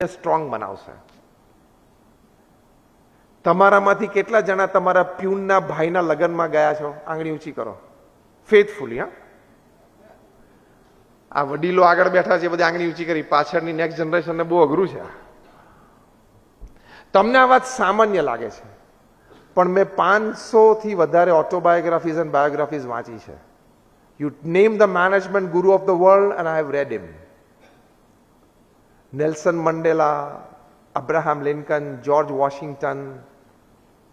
Strong બનાવશે. તમારામાંથી કેટલા જણા તમારા પ્યુનના ભાઈના લગ્નમાં ગયા છો? આંગળી ઊંચી કરો. ફેથફુલી. હા, આ વડીલો આગળ બેઠા છે બધી આંગળી ઊંચી કરી. પાછળની નેક્સ્ટ જનરેશનને બહુ અઘરું છે. તમને આ વાત સામાન્ય લાગે છે, પણ મેં 500 થી વધારે ઓટોબાયોગ્રાફીઝ એન્ડ બાયોગ્રાફીઝ વાંચી છે. You name the management guru of the world and I have read him. Nelson Mandela, Abraham Lincoln, George Washington,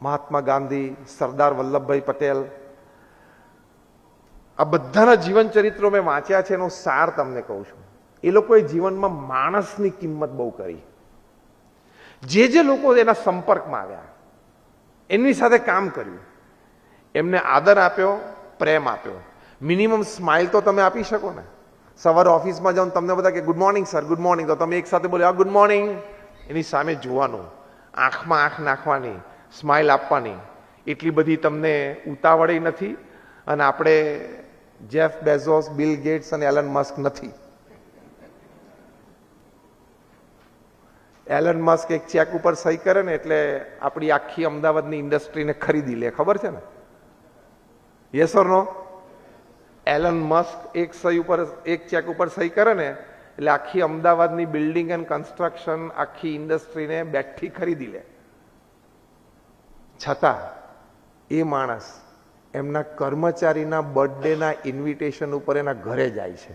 Mahatma Gandhi, Sardar Vallabhbhai Patel, આ બધાના જીવન ચરિત્રો મેં વાંચ્યા છે. એનો સાર તમને કહું છું. એ લોકોએ જીવનમાં માણસની કિંમત બહુ કરી. જે લોકો એના સંપર્કમાં આવ્યા, એમની સાથે કામ કર્યું, એમને આદર આપ્યો, પ્રેમ આપ્યો. મિનિમમ સ્માઇલ તો તમે આપી શકો ને. સવારે ઓફિસમાં જાઓ તમને બધા કે good morning sir, good morning, તો તમે એક સાથે બોલ્યો ગુડ મોર્નિંગ. એની સામે જોવાનું, આંખમાં આંખ નાખવાની, સ્માઇલ આપવાની. એટલી બધી તમને ઉતાવળી નથી. અને આપણે જેફ બેઝોસ, બિલ ગેટ્સ અને એલન મસ્ક નથી. એલન મસ્ક એક ચેક ઉપર સહી કરે ને એટલે આપણી આખી અમદાવાદની ઇન્ડસ્ટ્રીને ખરીદી લે. ખબર છે ને? Yes or no? Elon Musk એક ચેક ઉપર સહી કરે ને એટલે આખી અમદાવાદની બિલ્ડિંગ એન્ડ કન્સ્ટ્રક્શન, આખી ઇન્ડસ્ટ્રીને બેઠી ખરીદી લે. છતાં એ માણસ એમના કર્મચારીના બર્થડેના ઇન્વિટેશન ઉપર એના ઘરે જાય છે.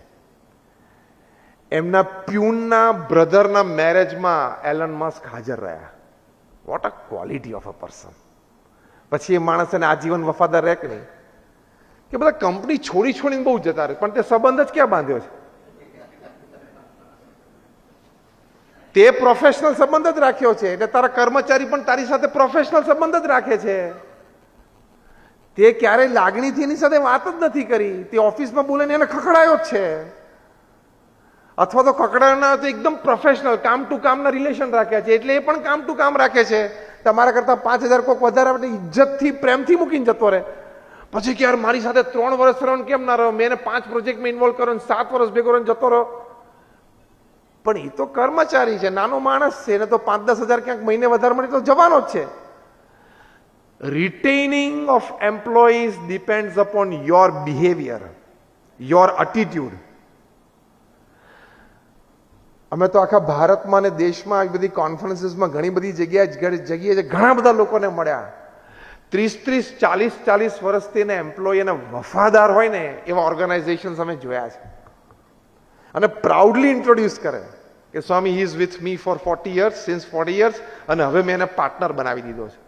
એમના પ્યુનના બ્રધરના મેરેજમાં એલન મસ્ક હાજર રહ્યા. What a quality of a person. પછી એ માણસ એને આજીવન વફાદાર રહે કે નહીં? કે બધા કંપની છોડીને બહુ જતા રહે, પણ તે સંબંધ જ ક્યાં બાંધ્યો છે? તે પ્રોફેશનલ સંબંધ જ રાખ્યો છે. એટલે તારા કર્મચારી પણ તારી સાથે પ્રોફેશનલ સંબંધ જ રાખે છે. તે ક્યારેય લાગણીથી એની સાથે વાત જ નથી કરી. તે ઓફિસમાં બોલીને એને ખખડાયો જ છે. અથવા તો ખખડાયો ના તો એકદમ પ્રોફેશનલ કામ ટુ કામના રિલેશન રાખ્યા છે. એટલે એ પણ કામ ટુ કામ રાખે છે. તમારા કરતા 5000 કોઈક વધારે આપણે ઇજ્જતથી, પ્રેમથી મૂકીને જતો રહે. પછી કે યાર મારી સાથે 3 વર્ષ રહ્યો કેમ ના રહ્યો? મેં એને 5 પ્રોજેક્ટમાં ઇન્વોલ્વ કર્યો, 7 વર્ષ ભેગો રહીને જતો રહ્યો. પણ એ તો કર્મચારી છે, નાનો માણસ છે. એને તો 5-10 હજાર ક્યાંક મહિને વધારે મળે તો જવાનો જ છે. Retaining of employees depends upon your behaviour, your attitude. અમે તો આખા ભારતમાં અને દેશમાં આવી બધી કોન્ફરન્સીસમાં ઘણી બધી જગ્યાએ ઘણા બધા લોકોને મળ્યા. 30-30, 40-40 વર્ષથી એના એમ્પ્લોય એને વફાદાર હોય ને એવા ઓર્ગેનાઇઝેશન્સ અમે જોયા છે. અને પ્રાઉડલી ઇન્ટ્રોડ્યુસ કરે કે Swami he is with me for 40 years, since 40 years, અને હવે મેં એને પાર્ટનર બનાવી દીધો છે.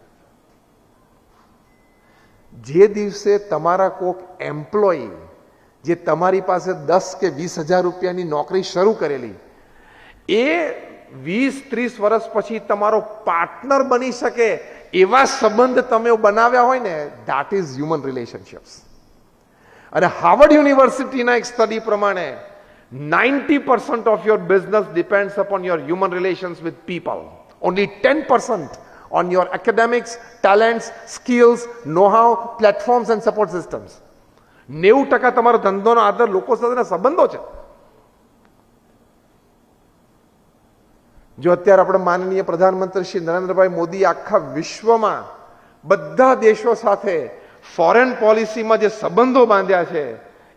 જે દિવસે તમારા કોઈક એમ્પ્લોય જે તમારી પાસે 10 કે 20 હજાર રૂપિયાની નોકરી શરૂ કરેલી, એ 20-30 વર્ષ પછી તમારો પાર્ટનર બની શકે એવા સંબંધ તમે બનાવ્યા હોય ને, ધેટ ઇઝ હ્યુમન રિલેશનશિપ્સ. અને હાર્વર્ડ યુનિવર્સિટીના એક સ્ટડી પ્રમાણે 90% of your business depends upon your human relations with people. Only 10% on your academics, talents, skills, know-how, platforms and support systems. 90% તમારો ધંધોનો આધાર લોકો સાથેના સંબંધો છે. જો અત્યારે આપણે માનનીય પ્રધાનમંત્રી શ્રી નરેન્દ્રભાઈ મોદી આખા વિશ્વમાં બધા દેશો સાથે ફોરેન પોલિસીમાં જે સંબંધો બાંધ્યા છે,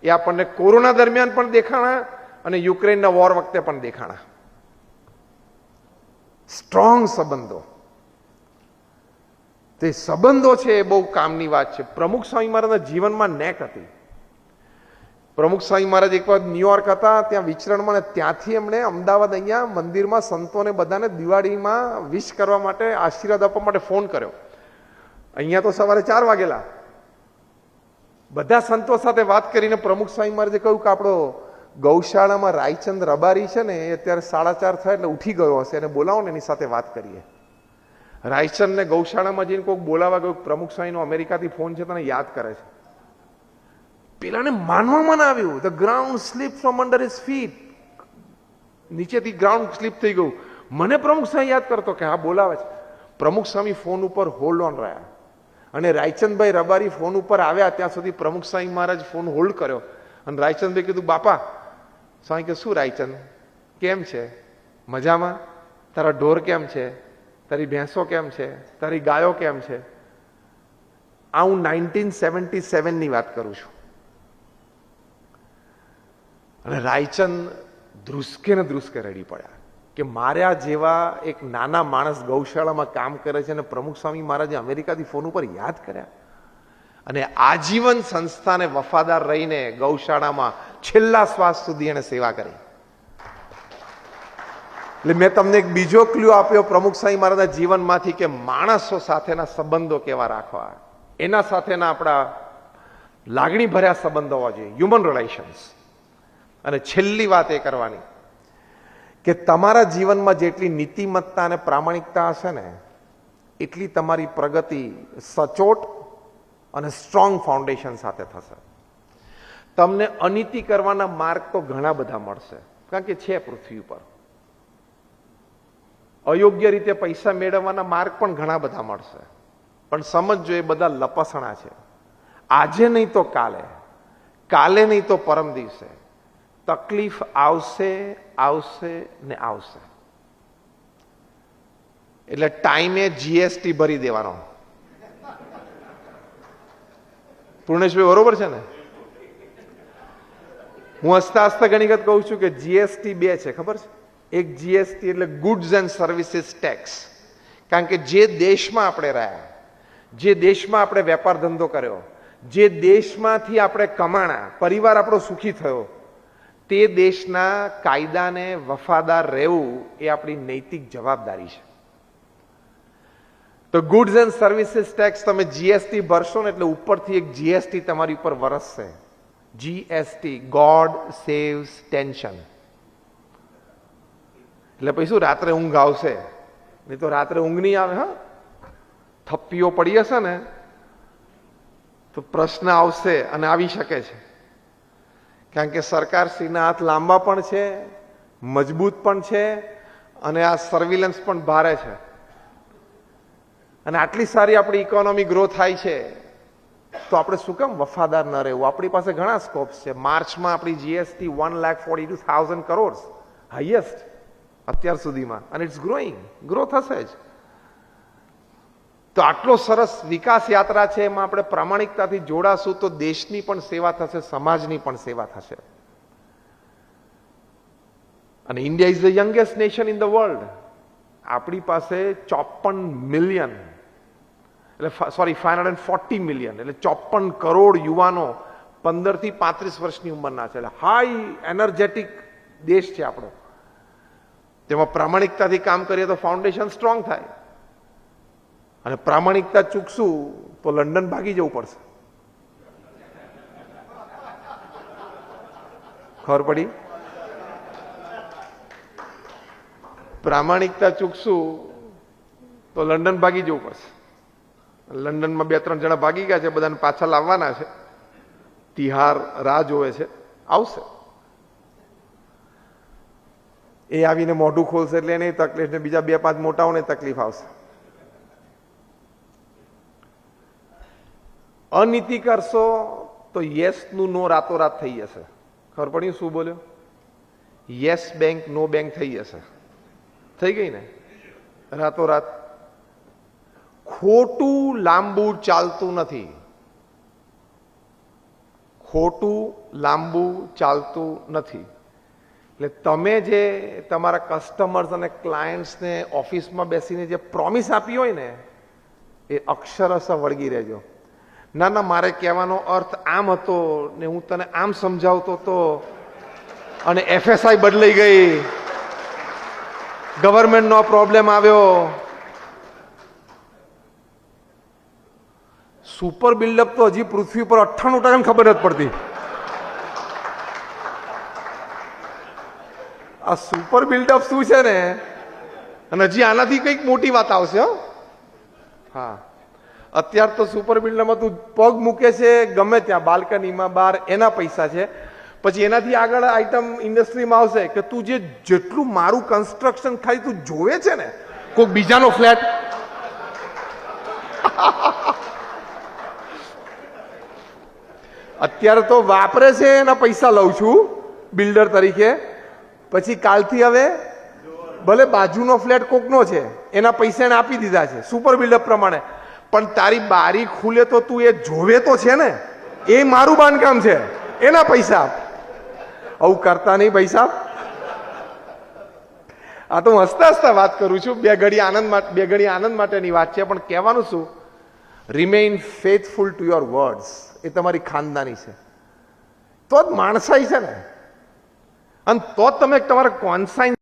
એ આપણને કોરોના દરમિયાન પણ દેખાણા અને યુક્રેનના વોર વખતે પણ દેખાણા. સ્ટ્રોંગ સંબંધો. તે સંબંધો છે એ બહુ કામની વાત છે. પ્રમુખ સ્વામી મહારાજના જીવનમાં નેક હતી. પ્રમુખ સ્વામી મહારાજ એક વખત ન્યુયોર્ક હતા, ત્યાં વિચરણમાં, અને ત્યાંથી એમણે અમદાવાદ અહીંયા મંદિરમાં સંતોને બધાને દિવાળીમાં વિશ કરવા માટે, આશીર્વાદ આપવા માટે ફોન કર્યો. અહીંયા તો સવારે 4 વાગેલા. બધા સંતો સાથે વાત કરીને પ્રમુખ સ્વામી મહારાજે કહ્યું કે આપણો ગૌશાળામાં રાયચંદ રબારી છે ને, એ અત્યારે 4:30 થાય એટલે ઉઠી ગયો હશે, એને બોલાવો ને એની સાથે વાત કરીએ. રાયચંદને ગૌશાળામાં જઈને કોઈક બોલાવા ગયું. પ્રમુખ સ્વામીનો અમેરિકાથી ફોન છે, તને યાદ કરે છે. પેલાને માનવામાં ના આવ્યું. The ground slip from under his feet. નીચેથી ગ્રાઉન્ડ સ્લીપ થઈ ગયું. મને પ્રમુખ સ્વામી યાદ કરતો કે હા બોલાવે છે. પ્રમુખ સ્વામી ફોન ઉપર હોલ્ડ ઓન રહ્યા, અને રાયચંદભાઈ રબારી ફોન ઉપર આવ્યા ત્યાં સુધી પ્રમુખ સ્વામી મહારાજ ફોન હોલ્ડ કર્યો. અને રાયચંદભાઈ કીધું બાપા. સ્વામી કે શું રાયચંદ, કેમ છે? મજામાં? તારા ઢોર કેમ છે, તારી ભેંસો કેમ છે, તારી ગાયો કેમ છે. આ હું 1977ની વાત કરું છું. અને રાયચંદ ધ્રુસકે ને ધ્રુસકે રડી પડ્યા કે માર્યા જેવા એક નાના માણસ ગૌશાળામાં કામ કરે છે અને પ્રમુખ સ્વામી મહારાજે અમેરિકાથી ફોન ઉપર યાદ કર્યા અને આજીવન સંસ્થાને વફાદાર રહીને ગૌશાળામાં છેલ્લા શ્વાસ સુધી એને સેવા કરી. એટલે મેં તમને એક બીજો ક્લ્યુ આપ્યો પ્રમુખ સ્વામી મહારાજના જીવનમાંથી કે માણસો સાથેના સંબંધો કેવા રાખવા, એના સાથેના આપણા લાગણી ભર્યા સંબંધો હોવા જોઈએ, હ્યુમન રિલેશન્સ. અને છેલ્લી વાત એ કરવાની કે તમારા જીવનમાં જેટલી નીતિમત્તા અને પ્રામાણિકતા હશે ને એટલી તમારી પ્રગતિ સચોટ અને સ્ટ્રોંગ ફાઉન્ડેશન સાથે થશે. તમને અનીતિ કરવાના માર્ગ તો ઘણા બધા મળશે, કારણ કે છે પૃથ્વી ઉપર. અયોગ્ય રીતે પૈસા મેળવવાના માર્ગ પણ ઘણા બધા મળશે, પણ સમજજો એ બધા લપસણા છે. આજે નહીં તો કાલે, કાલે નહીં તો પરમ દિવસે તકલીફ આવશે, આવશે ને આવશે. એટલે ટાઈમે જીએસટી ભરી દેવાનો. પૂર્ણેશભાઈ બરોબર છે ને? હું હસતા હસતા ઘણી વખત કહું છું કે જીએસટી બે છે, ખબર છે? એક જીએસટી એટલે ગુડ્સ એન્ડ સર્વિસીસ ટેક્સ. કારણ કે જે દેશમાં આપણે રહ્યા, જે દેશમાં આપણે વેપાર ધંધો કર્યો, જે દેશમાંથી આપણે કમાણા, પરિવાર આપણો સુખી થયો, તે દેશના કાયદાને વફાદાર રહેવું એ આપણી નૈતિક જવાબદારી છે. તો ગુડ્સ એન્ડ સર્વિસીસ ટેક્સ તમે જીએસટી ભરશો ને એટલે ઉપરથી એક જીએસટી તમારી ઉપર વરસશે. GST, God saves tension. એટલે પછી શું, રાત્રે ઊંઘ આવશે, નહીં તો રાત્રે ઊંઘ નહીં આવે. હા, થપ્પીઓ પડી હશે ને તો પ્રશ્ન આવશે અને આવી શકે છે. કારણ કે સરકારશ્રીના હાથ લાંબા પણ છે, મજબૂત પણ છે અને આ સર્વિલન્સ પણ ભારે છે. અને આટલી સારી આપણી ઇકોનોમી ગ્રો થાય છે તો આપણે શું કામ વફાદાર ન રહેવું? આપણી પાસે ઘણા સ્કોપ્સ છે. માર્ચમાં આપણી જીએસટી 1,42,000 કરોડ, હાઈએસ્ટ અત્યાર સુધીમાં, અને ઇટ્સ ગ્રોઈંગ, ગ્રો થશે જ. તો આટલો સરસ વિકાસ યાત્રા છે, એમાં આપણે પ્રામાણિકતાથી જોડાશું તો દેશની પણ સેવા થશે, સમાજની પણ સેવા થશે. અને India is the youngest nation in the world. આપણી પાસે 54 મિલિયન, એટલે સોરી 540 મિલિયન, એટલે 54 કરોડ યુવાનો 15 થી 35 વર્ષની ઉંમરના છે. એટલે હાઈ એનર્જેટિક દેશ છે આપણો. તેમાં પ્રામાણિકતાથી કામ કરીએ તો ફાઉન્ડેશન સ્ટ્રોંગ થાય. અને પ્રામાણિકતા ચૂકશું તો લંડન ભાગી જવું પડશે. ખબર પડી? પ્રામાણિકતા ચૂકશું તો લંડન ભાગી જવું પડશે. લંડનમાં 2-3 જણા ભાગી ગયા છે, બધાને પાછા લાવવાના છે. તિહાર રાહ જોવે છે, આવશે. એ આવીને મોઢું ખોલશે એટલે એની તકલીફ ને બીજા 2-5 મોટાઓને તકલીફ આવશે. અનીતિ કરશો તો યસ નું નો રાતોરાત થઈ જશે. ખબર પડી શું બોલ્યો? યસ બેંક નો બેંક થઈ જશે. થઈ ગઈ ને રાતોરાત. ખોટું લાંબુ ચાલતું નથી. ખોટું લાંબુ ચાલતું નથી. એટલે તમે જે તમારા કસ્ટમર્સ અને ક્લાયન્ટ્સને ઓફિસમાં બેસીને જે પ્રોમિસ આપી હોય ને એ અક્ષરશઃ વળગી રહેજો. ના ના, મારે કહેવાનો અર્થ આમ હતો ને હું તને આમ સમજાવતો હતો અને એફએસઆઈ બદલાઈ ગઈ, ગવર્મેન્ટનો પ્રોબ્લેમ આવ્યો. સુપર બિલ્ડઅપ તો હજી પૃથ્વી પર 98% ખબર નથી પડતી. આ સુપર બિલ્ડઅપ શું છે ને, અને હજી આનાથી કંઈક મોટી વાત આવશે. હા, અત્યાર તો સુપર બિલ્ડરમાં તું પગ મૂકે છે ગમે ત્યાં બાલ્કનીમાં બહાર, એના પૈસા છે. પછી એનાથી આગળ આઈટમ ઇન્ડસ્ટ્રીમાં આવશે કે તું જેટલું મારું કન્સ્ટ્રક્શન ખાલી તું જોવે છે ને, કોઈ બીજાનો ફ્લેટ અત્યારે તો વાપરે છે એના પૈસા લઉં છું બિલ્ડર તરીકે, પછી કાલથી હવે ભલે બાજુનો ફ્લેટ કોકનો છે, એના પૈસા એને આપી દીધા છે સુપર બિલ્ડઅપ પ્રમાણે, પણ તારી બારી ખુલે તો તું એ જોવે તો છે ને, એ મારું બાંધકામ છે, એના પૈસા આપ. આવું કરતા નહીં ભાઈ સાહેબ. આ તો હું હસતા હસતા વાત કરું છું, બે ઘડી આનંદ માટેની વાત છે, પણ કહેવાનું શું, remain faithful to your words. એ તમારી ખાનદાની છે, તો જ માણસાઈ છે ને, અને તો જ તમે તમારા કોન્સાઇન્સ